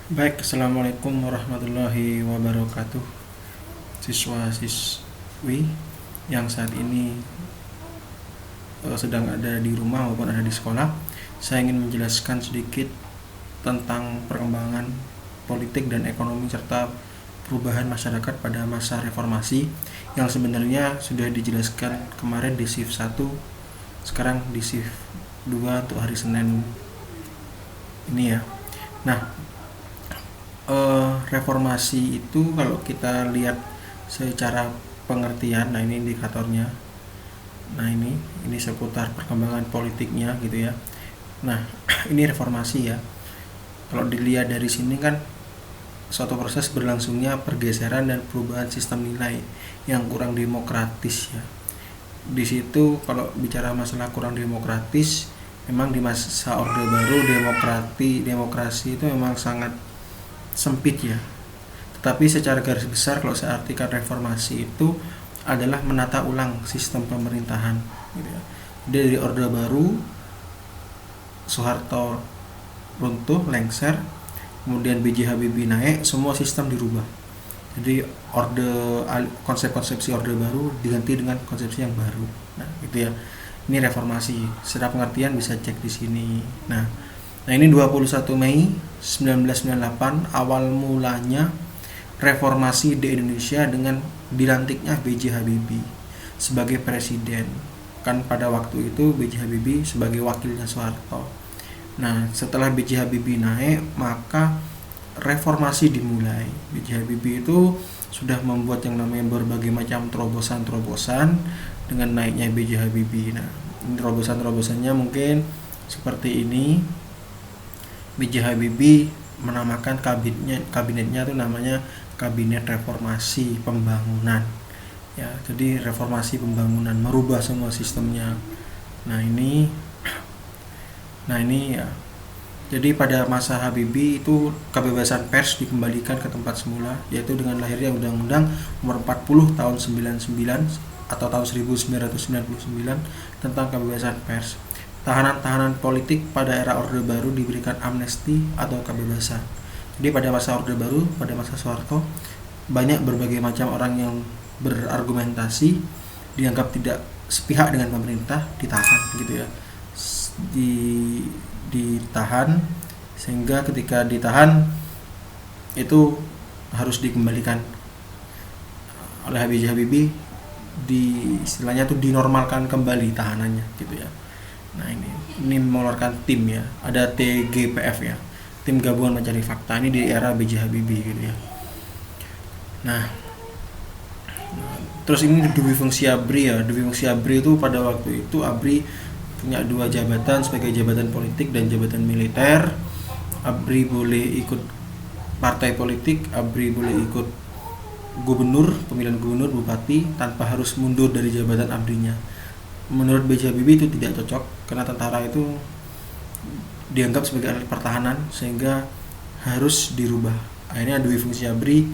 Baik, Assalamualaikum warahmatullahi wabarakatuh. Siswa-siswi yang saat ini sedang ada di rumah maupun ada di sekolah, saya ingin menjelaskan sedikit tentang perkembangan politik dan ekonomi serta perubahan masyarakat pada masa reformasi yang sebenarnya sudah dijelaskan kemarin di shift 1, sekarang di shift 2 untuk hari Senin ini ya. Nah, reformasi itu kalau kita lihat secara pengertian, nah ini indikatornya. Nah ini seputar perkembangan politiknya gitu ya. Nah, ini reformasi ya. Kalau dilihat dari sini kan suatu proses berlangsungnya pergeseran dan perubahan sistem nilai yang kurang demokratis ya. Di situ kalau bicara masalah kurang demokratis, memang di masa Orde Baru demokrasi itu memang sangat sempit ya. Tetapi secara garis besar kalau saya artikan reformasi itu adalah menata ulang sistem pemerintahan gitu ya. Dari Orde Baru, Soeharto runtuh, lengser, kemudian B.J. Habibie naik, semua sistem dirubah. Jadi konsep-konsepsi Orde Baru diganti dengan konsepsi yang baru. Nah, gitu ya. Ini reformasi. Secara pengertian bisa cek di sini. Nah ini 21 Mei 1998 awal mulanya reformasi di Indonesia dengan dilantiknya B.J. Habibie sebagai presiden. Kan pada waktu itu B.J. Habibie sebagai wakilnya Soeharto. Nah, setelah B.J. Habibie naik, maka reformasi dimulai. B.J. Habibie itu sudah membuat yang namanya berbagai macam terobosan-terobosan dengan naiknya B.J. Habibie. Nah, terobosan-terobosannya mungkin seperti ini. B.J. Habibie menamakan kabinetnya itu namanya Kabinet Reformasi Pembangunan ya. Jadi reformasi pembangunan, merubah semua sistemnya. Nah ini ya. Jadi pada masa Habibie itu kebebasan pers dikembalikan ke tempat semula, yaitu dengan lahirnya Undang-Undang Nomor 40 tahun 99 atau tahun 1999 tentang kebebasan pers. Tahanan-tahanan politik pada era Orde Baru diberikan amnesti atau kebebasan. Jadi pada masa Orde Baru, pada masa Soeharto, banyak berbagai macam orang yang berargumentasi dianggap tidak sepihak dengan pemerintah ditahan gitu ya. Ditahan sehingga ketika ditahan itu harus dikembalikan oleh B.J. Habibie, istilahnya tuh dinormalkan kembali tahanannya gitu ya. Nah ini mengeluarkan tim ya, ada TGPF ya, tim gabungan mencari fakta, ini di era B.J. Habibie gitu ya. Nah terus ini Dwi Fungsi ABRI ya. Dwi Fungsi ABRI itu pada waktu itu ABRI punya dua jabatan sebagai jabatan politik dan jabatan militer. ABRI boleh ikut partai politik, ABRI boleh ikut gubernur, pemilihan gubernur, bupati tanpa harus mundur dari jabatan ABRI-nya. Menurut B.J. Habibie itu tidak cocok karena tentara itu dianggap sebagai alat pertahanan sehingga harus dirubah. Akhirnya Dwi Fungsi ABRI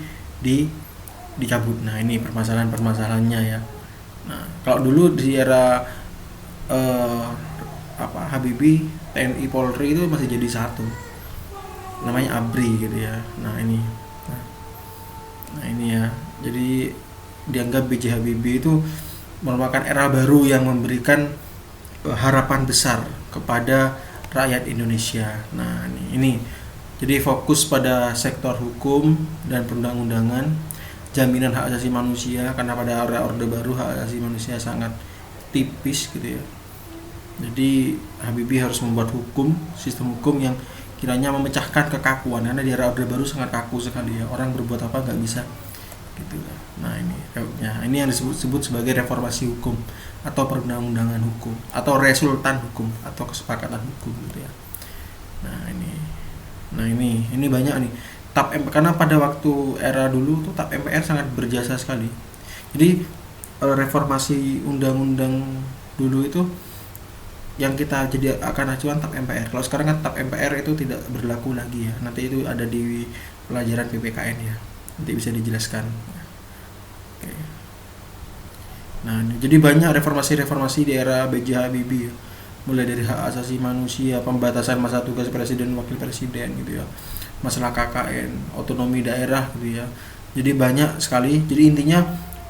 dicabut. Nah ini permasalahan-permasalahannya ya. Nah kalau dulu di era Habibie, TNI Polri itu masih jadi satu, namanya ABRI gitu ya. Nah ini ya. Jadi dianggap B.J. Habibie itu merupakan era baru yang memberikan harapan besar kepada rakyat Indonesia. Nah ini jadi fokus pada sektor hukum dan perundang-undangan, jaminan hak asasi manusia, karena pada era Orde Baru hak asasi manusia sangat tipis gitu ya. Jadi Habibie harus membuat sistem hukum yang kiranya memecahkan kekakuan, karena di era Orde Baru sangat kaku sekali ya, orang berbuat apa nggak bisa gitu. Nah ini yang disebut sebagai reformasi hukum atau perundang-undangan hukum atau resultan hukum atau kesepakatan hukum gitu ya. Nah ini banyak nih karena pada waktu era dulu tuh TAP MPR sangat berjasa sekali. Jadi reformasi undang-undang dulu itu yang kita jadi akan acuan TAP MPR. Kalau sekarang kan TAP MPR itu tidak berlaku lagi ya. Nanti itu ada di pelajaran PPKN ya. Nanti bisa dijelaskan. Oke. Nah, jadi banyak reformasi-reformasi di era B.J. Habibie mulai dari hak asasi manusia, pembatasan masa tugas presiden dan wakil presiden gitu ya, masalah KKN, otonomi daerah gitu ya. Jadi banyak sekali. Jadi intinya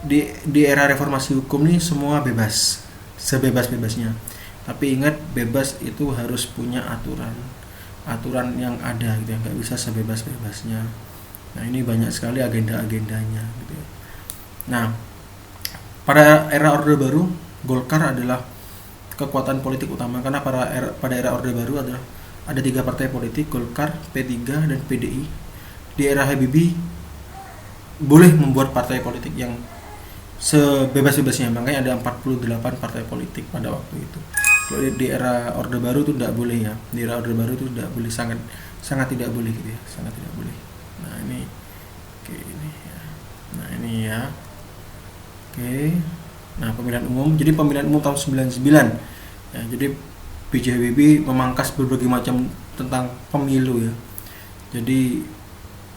di era reformasi hukum nih semua bebas, sebebas-bebasnya. Tapi ingat, bebas itu harus punya aturan yang ada gitu ya, nggak bisa sebebas-bebasnya. Nah ini banyak sekali agenda-agendanya gitu ya. Nah pada era Orde Baru, Golkar adalah kekuatan politik utama, karena pada era Orde Baru ada 3 partai politik, Golkar, P3, dan PDI. Di era Habibie boleh membuat partai politik yang sebebas-bebasnya, makanya ada 48 partai politik pada waktu itu. Kalau di era Orde Baru itu tidak boleh ya, di era Orde Baru itu tidak boleh, sangat tidak boleh gitu ya, sangat tidak boleh. Nah ini oke, ini ya. Nah ini ya. Oke. Nah, pemilihan umum. Jadi pemilihan umum tahun 99. Ya, jadi B.J. Habibie memangkas berbagai macam tentang pemilu ya. Jadi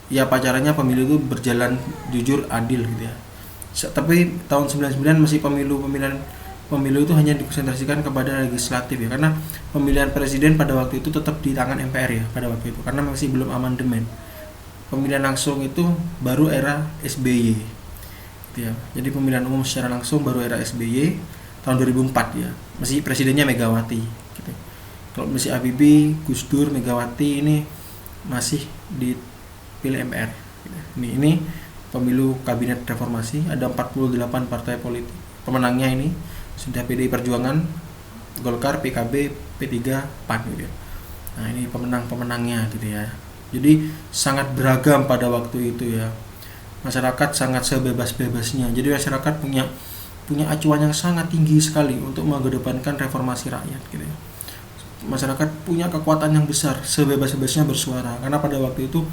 ya caranya pemilu itu berjalan jujur, adil gitu ya. Tapi tahun 99 masih pemilu itu hanya dikonsentrasikan kepada legislatif ya, karena pemilihan presiden pada waktu itu tetap di tangan MPR ya pada waktu itu, karena masih belum amandemen. Pemilihan langsung itu baru era SBY. Ya, jadi pemilihan umum secara langsung baru era SBY tahun 2004 ya, masih presidennya Megawati gitu. Kalau masih Habibie, Gus Dur, Megawati, ini masih dipilih MPR gitu. Ini pemilu kabinet reformasi, ada 48 partai politik. Pemenangnya ini sudah PDI Perjuangan, Golkar, PKB, P3, PAN gitu ya. Nah ini pemenangnya gitu ya. Jadi sangat beragam pada waktu itu ya. Masyarakat sangat sebebas-bebasnya. Jadi masyarakat punya acuan yang sangat tinggi sekali untuk mengedepankan reformasi rakyat gitu ya. Masyarakat punya kekuatan yang besar, sebebas-bebasnya bersuara, karena pada waktu itu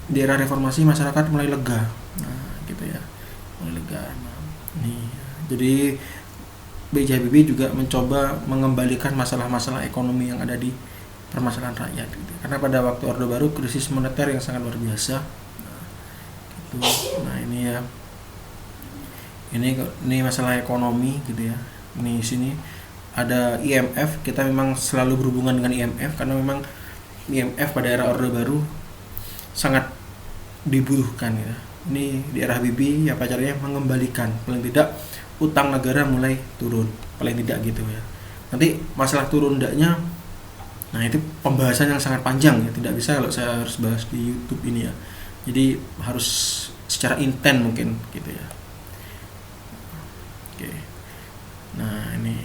di era reformasi masyarakat mulai lega. Nah, gitu ya. Mulai lega. Nah, nih. Jadi B.J. Habibie juga mencoba mengembalikan masalah-masalah ekonomi yang ada di permasalahan rakyat gitu. Karena pada waktu Orde Baru krisis moneter yang sangat luar biasa. Nah ini ya, ini masalah ekonomi gitu ya. Ini sini ada IMF, kita memang selalu berhubungan dengan IMF karena memang IMF pada era Orde Baru sangat dibutuhkan ya. Ini di era Habibie ya caranya mengembalikan, paling tidak utang negara mulai turun, paling tidak gitu ya. Nanti masalah turun tidaknya, nah itu pembahasan yang sangat panjang ya, tidak bisa kalau saya harus bahas di YouTube ini ya. Jadi harus secara intens mungkin gitu ya. Oke. Nah ini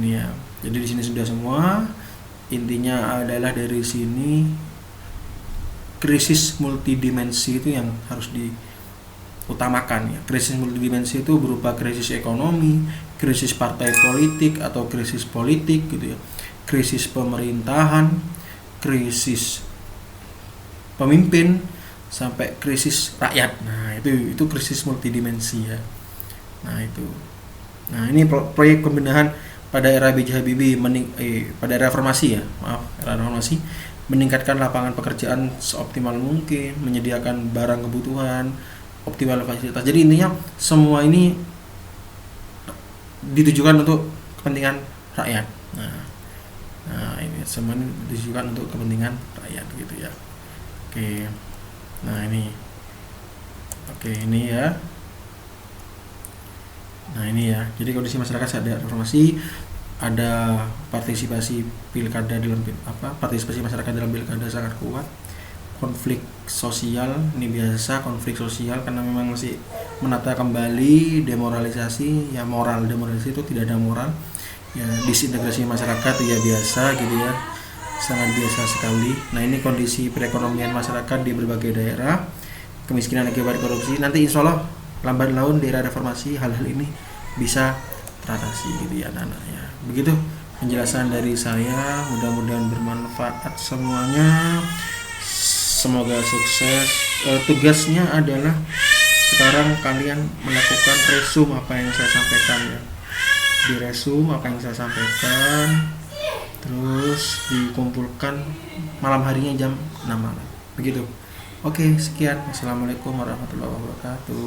ya. Jadi di sini sudah semua. Intinya adalah dari sini krisis multidimensi itu yang harus diutamakan ya. Krisis multidimensi itu berupa krisis ekonomi, krisis partai politik atau krisis politik gitu ya. Krisis pemerintahan, krisis pemimpin, sampai krisis rakyat. Nah itu krisis multidimensi ya. Nah itu. Nah ini proyek pembenahan pada era B.J. Habibie pada era reformasi ya, era reformasi, meningkatkan lapangan pekerjaan seoptimal mungkin, menyediakan barang kebutuhan, optimal fasilitas. Jadi intinya semua ini ditujukan untuk kepentingan rakyat. Nah ini semua ini ditujukan untuk kepentingan rakyat gitu ya. Oke. Nah ini. Oke, ini ya. Nah ini ya. Jadi kondisi masyarakat ada reformasi, ada partisipasi pilkada partisipasi masyarakat dalam pilkada sangat kuat. Konflik sosial, ini biasa konflik sosial karena memang masih menata kembali demoralisasi, ya moral, demoralisasi itu tidak ada moral. Ya disintegrasi masyarakat ya biasa gitu ya. Sangat biasa sekali. Nah ini kondisi perekonomian masyarakat di berbagai daerah, kemiskinan akibat korupsi. Nanti insya Allah lambat laun di era reformasi hal-hal ini bisa teratasi gitu ya anak-anak ya. Begitu penjelasan dari saya, mudah-mudahan bermanfaat semuanya. Semoga sukses. Tugasnya adalah sekarang kalian melakukan resume apa yang saya sampaikan ya. Di resume apa yang saya sampaikan, terus dikumpulkan malam harinya jam 6 malam. Begitu. Oke, sekian. Wassalamualaikum warahmatullahi wabarakatuh.